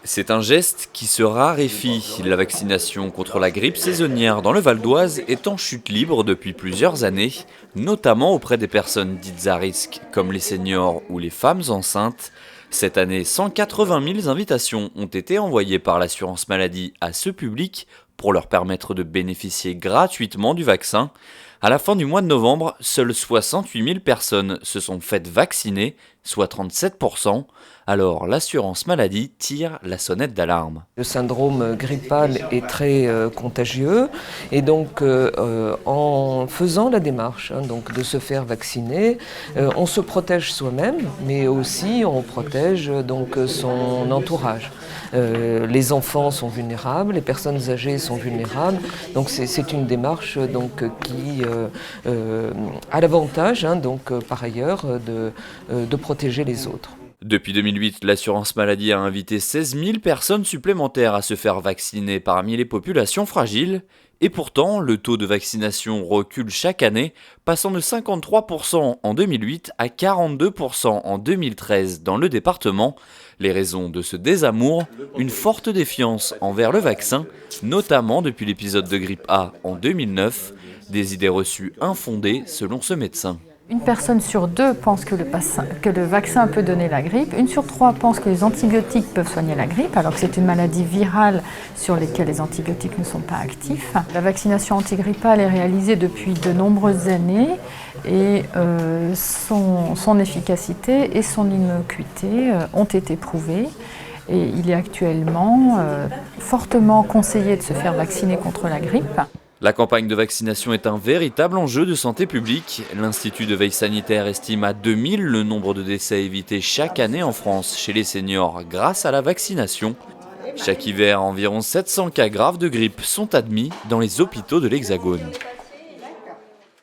C'est un geste qui se raréfie. La vaccination contre la grippe saisonnière dans le Val d'Oise est en chute libre depuis plusieurs années, notamment auprès des personnes dites à risque, comme les seniors ou les femmes enceintes. Cette année, 180 000 invitations ont été envoyées par l'assurance maladie à ce public pour leur permettre de bénéficier gratuitement du vaccin. À la fin du mois de novembre, seules 68 000 personnes se sont faites vacciner, soit 37%. Alors l'assurance maladie tire la sonnette d'alarme. Le syndrome grippal est très contagieux et donc en faisant la démarche donc de se faire vacciner, on se protège soi-même mais aussi on protège donc son entourage. Les enfants sont vulnérables, les personnes âgées sont vulnérables, donc c'est une démarche donc, qui a l'avantage donc, par ailleurs de protéger les autres. Depuis 2008, l'assurance maladie a invité 16 000 personnes supplémentaires à se faire vacciner parmi les populations fragiles. Et pourtant, le taux de vaccination recule chaque année, passant de 53% en 2008 à 42% en 2013 dans le département. Les raisons de ce désamour, une forte défiance envers le vaccin, notamment depuis l'épisode de grippe A en 2009, des idées reçues infondées selon ce médecin. Une personne sur deux pense que le vaccin peut donner la grippe. Une sur trois pense que les antibiotiques peuvent soigner la grippe, alors que c'est une maladie virale sur laquelle les antibiotiques ne sont pas actifs. La vaccination antigrippale est réalisée depuis de nombreuses années et son efficacité et son innocuité ont été prouvées. Et il est actuellement fortement conseillé de se faire vacciner contre la grippe. La campagne de vaccination est un véritable enjeu de santé publique. L'Institut de veille sanitaire estime à 2000 le nombre de décès évités chaque année en France chez les seniors grâce à la vaccination. Chaque hiver, environ 700 cas graves de grippe sont admis dans les hôpitaux de l'Hexagone.